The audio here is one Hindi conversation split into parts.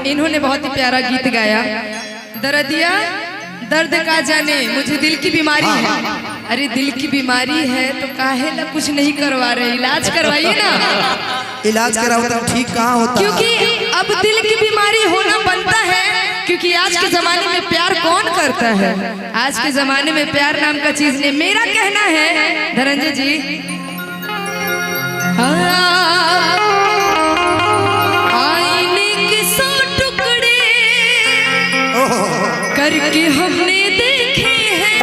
इन्होंने बहुत ही प्यारा गीत गाया। दर्दिया दर्द का जाने मुझे दिल की बीमारी है। अरे दिल की बीमारी है तो काहे ना कुछ नहीं करवा रहे, इलाज करवाइए ना। इलाज कराओ तो ठीक कहाँ होता, क्योंकि अब दिल की बीमारी होना बनता है। क्योंकि आज के जमाने में प्यार कौन करता है? आज के जमाने में प्यार नाम का चीज नहीं। मेरा कहना है धनंजय जी, आईने के 100 टुकड़े करके हमने देखे हैं,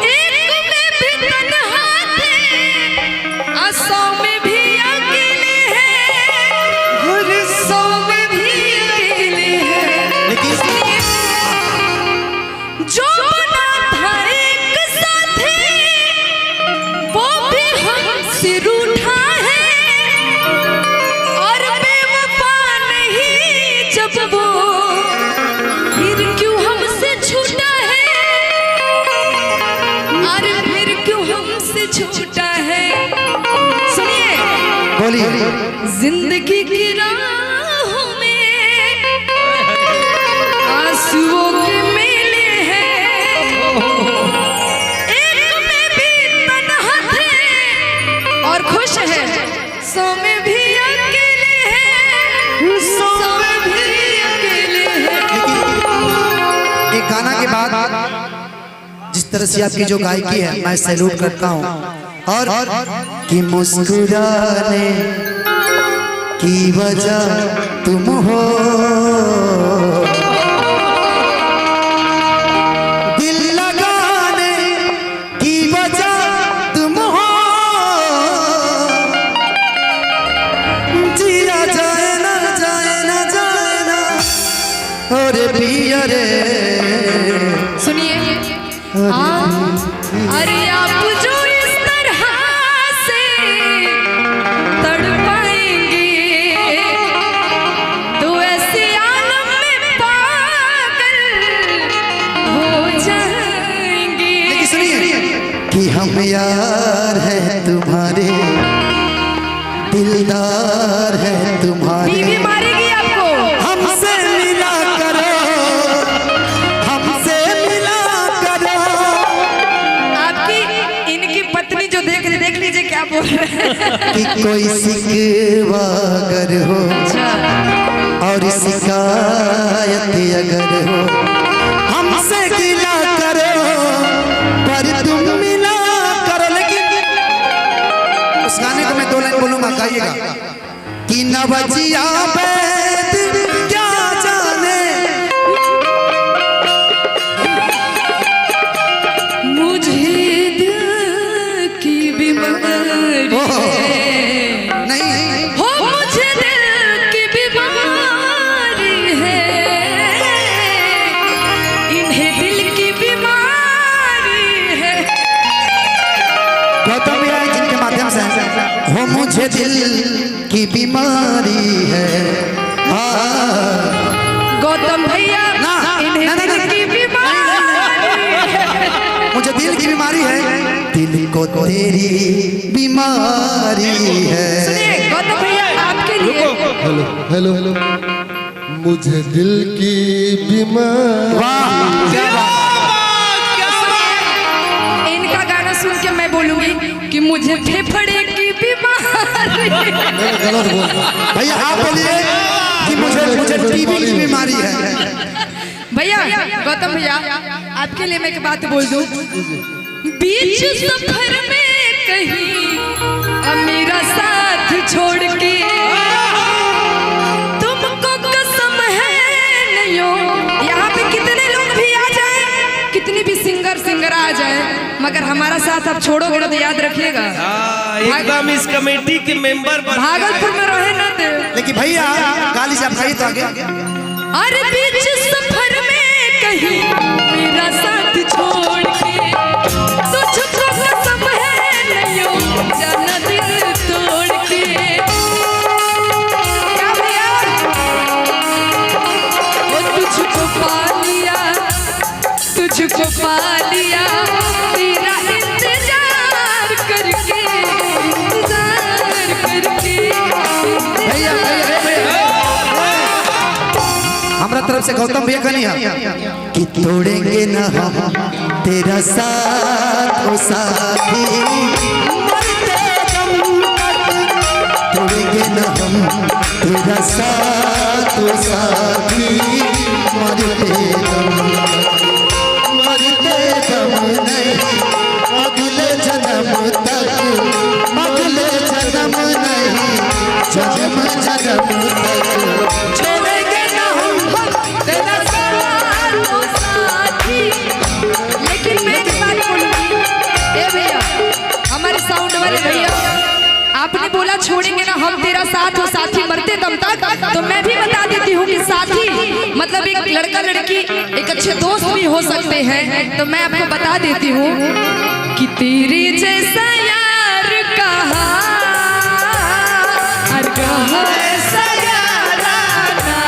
एक में भी तन्हा थे, 100 में भी अकेले हैं, 100 में भी अकेले हैं। जो बना था एक साथी वो भी हमसे रूठा है, और बेवफा नहीं जब वो फिर क्यों हमसे छूटा है, अरे फिर क्यों हमसे छूटा है। सुनिए, बोलिए। जिंदगी की राहों में आंसुओं के मेले हैं, एक में भी तन्हा थे और खुश है, 100 में भी अकेले हैं, 100 में भी अकेले हैं। एक गाना के बाद जिस तरह से आपकी जो गायकी है मैं सैल्यूट करता हूँ। और कि मुस्कुराने की वजह तुम हो, दिल लगाने की वजह तुम हो, जिया जाए ना जाए ना जाए ना और पिया रे। सुनिए, अरे आप जो इस तरह से तड़पाएंगे तो ऐसे आलम में पागल हो जाएंगे। लेकिन सुनिए कि हम यार हैं तुम्हारे, दिलदार हैं तुम्हारे, बीवी मारेगी आपको। हमसे मिला करो, हमसे मिला करो। आपकी इनकी पत्नी जो देख लीजिए क्या बोल रहे हैं। कि कोई शिकवा अगर हो और शिकायत अगर हो, हमसे गिला करो पर तुम मिला करो। लेकिन उस गाने को मैं 2 लाइन बोलूंगा, गाइएगा। कि नवजिया बैद क्या जाने, मुझे दिल की बीमारी है, नहीं हो मुझे दिल की बीमारी है, इन्हें दिल की बीमारी है। गौतम भैया जिनके माध्यम से हो, मुझे दिल की बीमारी है। गौतम भैया ना, इन्हें ना, ना, दिल ना, की बीमारी है। मुझे दिल की बीमारी है, दिल को तेरी बीमारी है। सुनिए गौतम भैया, आपके लिए हेलो हेलो हेलो, मुझे दिल की बीमारी। वाह क्या इनका गाना सुन के मैं बोलूंगी कि मुझे फेफड़े की बीमारी। गलत बोल भैया आप बोलिए कि मुझे टीबी की बीमारी है। भैया गौतम भैया, आपके लिए मैं एक बात बोल दूं। बीच सफर में कहीं मेरा साथ छोड़ के, तुमको कसम है नहीं हो। यहाँ पे कितने लोग भी आ जाए, कितनी भी सिंगर आ जाए, मगर हमारा साथ आप छोड़ोगे ना तो याद रखिएगा। एकदम इस कमेटी के मेंबर भागलपुर में रहे ना थे। लेकिन भैया गाली से आप खाई तो आगे। अरे बीच सफर में कहीं मेरा साथ छोड़ के, तुझको कसम है नहीं हो जाना दिल तोड़ के। क्या भैया, वो तुझको पा लिया, तुझको पा लिया, तेरा इंतजार करके, इंतजार करके। भैया भैया भैया से गौतम भैया का नहीं कि तोड़ेंगे न हम तेरा साथ ओ साथी, मरते दम तक तोड़ेंगे न हम तेरा साथ ओ साथी, मरते दम नहीं अगले जन्म तक, अगले जन्म नहीं जन्म जन्म तक छोड़ेंगे ना हम तेरा साथ ओ साथी। लेकिन मैं एक बात बोलूंगी, ए भैया हमारे साउंड वाले भैया, आपने बोला छोड़ेंगे ना हम तेरा साथ हो साथी मरते दम तक, तो मैं भी बता देती हूँ कि साथी मतलब एक लड़का लड़की एक अच्छे दोस्त भी हो सकते हैं। तो मैं आपको बता देती हूँ कि तेरे जैसा यार कहाँ और कहाँ ऐसा याराना,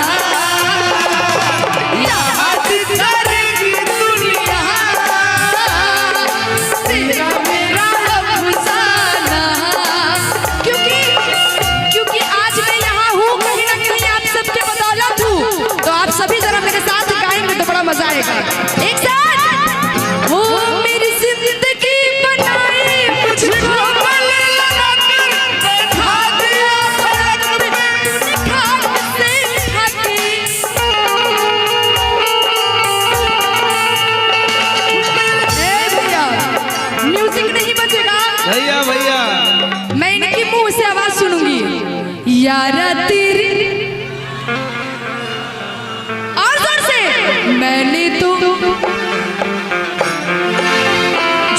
याद करेगी दुनिया तेरा मेरा अफसाना। क्योंकि आज मैं यहाँ हूँ कहीं ना कहीं आप सबके बदौलत हूँ, तो आप सभी जरा मेरे साथ गाएंगे तो बड़ा मजा आएगा। एक साथ वो मेरी जिंदगी बनाई मुझको गले लगाकर, बैठा दिया पलक पे खाट से हटी। ए भैया म्यूजिक नहीं बजेगा भैया भैया मैं इनकी मुंह से आवाज सुनूंगी, यारा तेरी और जोर से मैंने तो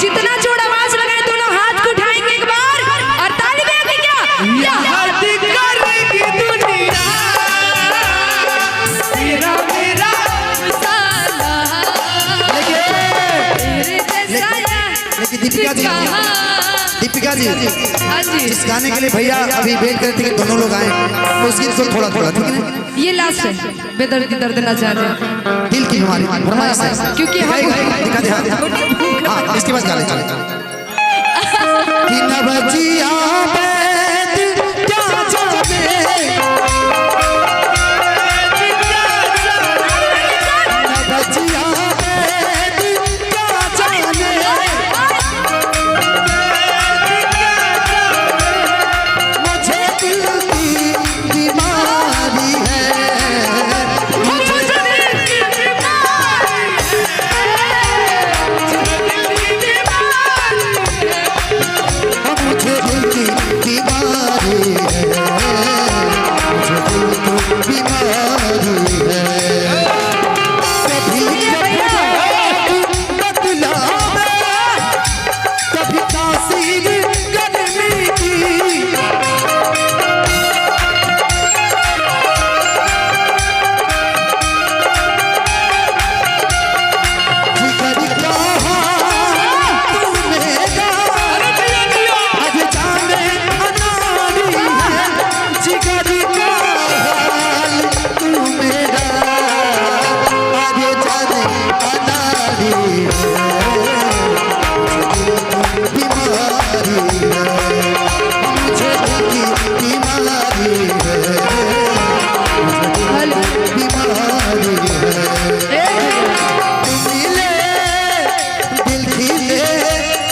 जितना जोर आवाज लगाए दोनों हाथ को उठाएंगे एक बार और ताली बजाएंगे क्या, याद करेगी दुनिया तेरा मेरा अफसाना। लेकिन दीपिका जी, दीपिका जी हाँ जी इस गाने के लिए भैया अभी वेट करते कि दोनों लोग आए, तो उसकी तो थोड़ा थोड़ा ठीक है ना? ये लास्ट है, बेदर्दी दर्द ना जाने दिल की बीमारी फरमाइश है, क्योंकि हम दिखा दे हाँ इसके बाद गाने चले कि न बचिया बैद क्या जाने, न बचिया बैद क्या जाने, मुझे दिल की बीमारी है, मुझे दिल की बीमारी मुझे दिल की बीमारी है, मुझे दिल की बीमारी है। कभी बदलावे, कभी तासीर गर्मी की, जिगर कहा तू मेरा अब जाने अनारी है, जिगर का हाल तू मेरा अब जाने अनारी है, बीमारी है, मुझे दिल की बीमारी है, मुझे दिल की बीमारी है। मिले दिल खिले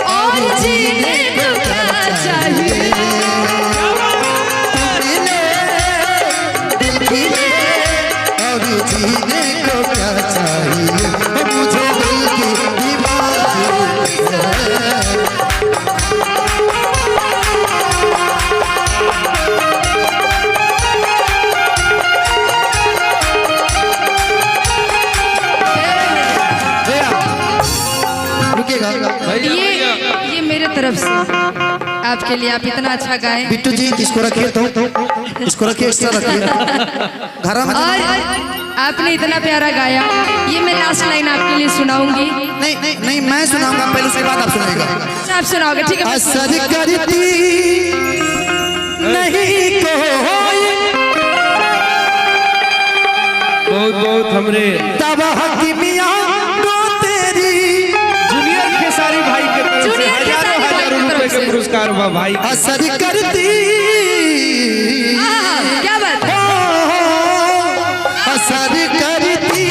और जीने को क्या चाहिए, मिले दिल खिले और जीने को क्या चाहिए, मुझे दिल की बीमारी है। रुकिएगा ये मेरे तरफ से आपके लिए, आप इतना अच्छा गाए। बिट्टू जी इसको रखिए, तो इसको रखिए, एक्स्ट्रा रखिए घर में। और आपने इतना प्यारा गाया, ये मैं लास्ट लाइन आपके लिए सुनाऊंगी। नहीं नहीं नहीं मैं सुनाऊंगा पहले, उसके बाद आप सुनाएगा। आप सुनाओगे ठीक है? असर करती नहीं कोई बहुत बहुत हमरे तब हकीमियां को तेरी, जूनियर खेसारी भाई के तरफ से जूनियर हजारों खेसारी भाई हजारों की तरफ रुपए से। के पुरस्कार हुआ भाई। असर करती क्या बात है? असर करती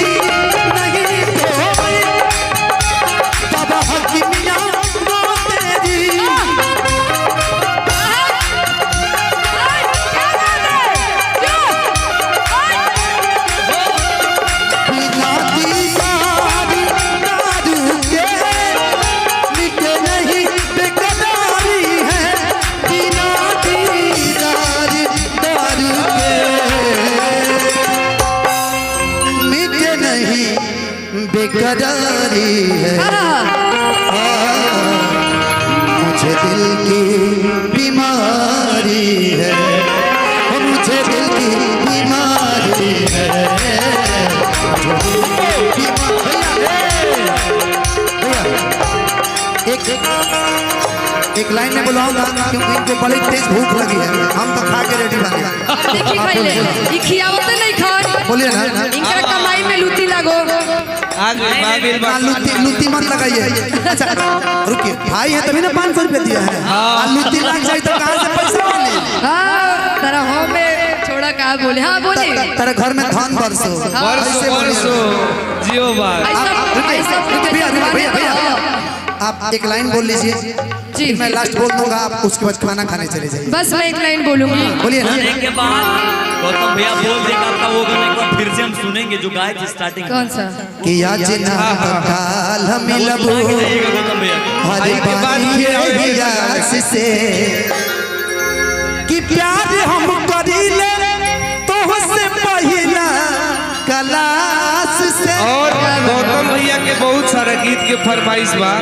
बेकरारी है, मुझे दिल की बीमारी है, मुझे दिल की बीमारी है, एक लाइन में बुलाऊंगा क्योंकि इनको बड़ी तेज भूख लगी है, हम तो खा के रेडी बने। देखी पहले ई खियावते नहीं खान बोलिए ना, इनका कमाई में लूटी लगो लुत्ती मत लगाइए। अच्छा रुकिए, भाई है तभी ना 500 रुपये दिया है, लुत्ती लग जाए तो कहाँ से पैसा मिले? तेरा हो में छोड़ा कहा बोले। हाँ बोले तेरे घर में धन बरसो बरसो जियो बात। भैया आप एक लाइन बोल लीजिए जी, मैं लास्ट बोल दूंगा, आप उसके बाद खाना खाने चले जाइए। बस मैं एक लाइन बोलूंगी, बोलिए ना। के बाद गौतम भैया बोल देगा आपका वो गाना, एक बार फिर से हम सुनेंगे जो गाए थे स्टार्टिंग। कौन सा? कि आज ना काल हम लबो गौतम भैया हर बात से कि प्यार हम करीले तो से पहिला क्लास से। और गौतम भैया के बहुत सारा गीत के फरमाइश बा।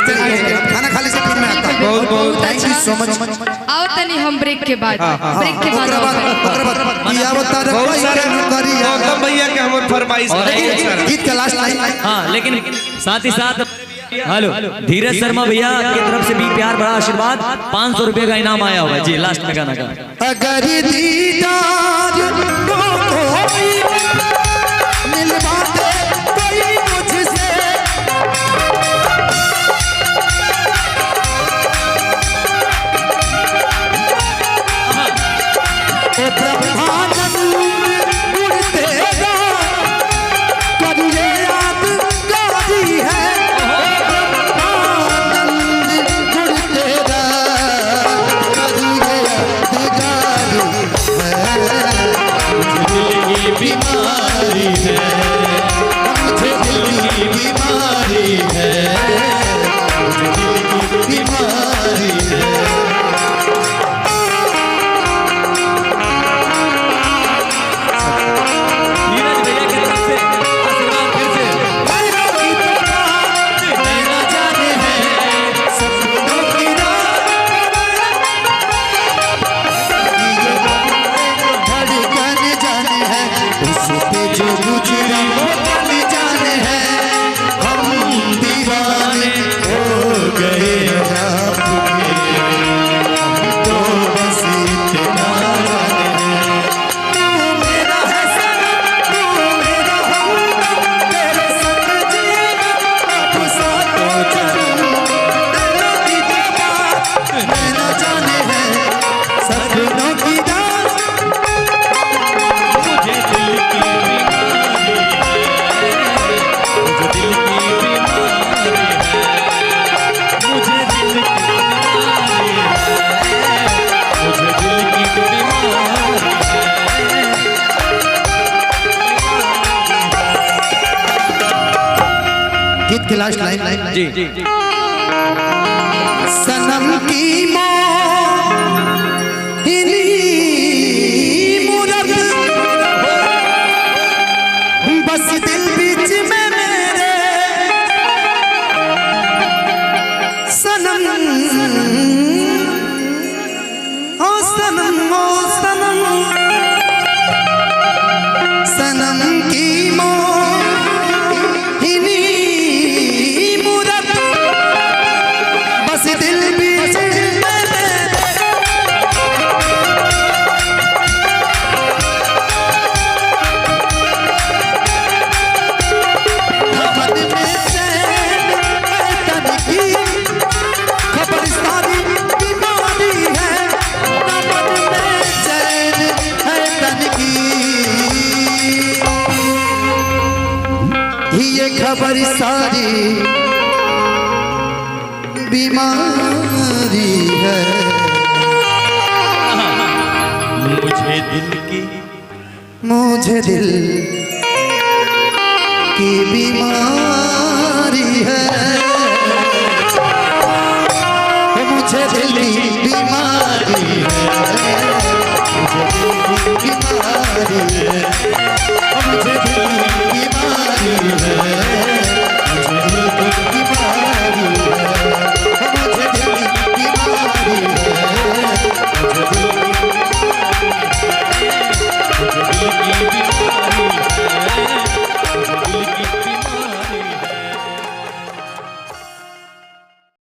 खाना खाने से फिर मैं आता हूं। बहुत बहुत थैंक यू सो मच। आओ तनी हम ब्रेक के बाद, ब्रेक के बाद बहुत सारे गौतम भैया के हमर फरमाइश बा। गीत का लास्ट लाइन। हाँ, लेकिन साथ ही साथ हेलो धीरज शर्मा भैया की तरफ से भी प्यार भरा आशीर्वाद, 500 रुपए का इनाम आया हुआ है जी लास्ट में गाना का। अगर दीदार मिलवा दे कोई मुझसे, ब्रह्मानंद उड़ते करिए यादगारी है, ब्रह्मानंद उड़ते करिए यादगारी है, बीमारी है, मुझे दिल की बीमारी है, मुझे दिल की बीमारी है। धीरज भैया की तरफ से आशीर्वाद फिर से। नैना जाने हैं सपनों की धड़कन जाने हैं, उस पे जो गुजरा वो पल जाने हैं, हम दीवाने हो गए आपके, हम तो बस इतना जाने हैं, तू मेरा है सनम, तू मेरा हमदम, तेरे संग जीना अब साथों चलूं, नैना की बात नैना जाने हैं सपनों की रात, मुझे दिल की बीमारी है, मुझे दिल की बीमारी है, मुझे दिल की बीमारी है, मुझे दिल की बीमारी है। गीत की लास्ट लाइन जी सनम की मोहिनी मूरत बस दिल बीच में मेरे, सनम ओ सनम ओ सनम, सनम की मोहिनी मूरत बस दिल बीच में मेरे, मन में चैन है तन की खबर सारी बीमारी है, मन में चैन है तन की ये खबर सारी बीमारी है, मुझे दिल की बीमारी है, मुझे दिल की बीमारी है, मुझे दिल की बीमारी है।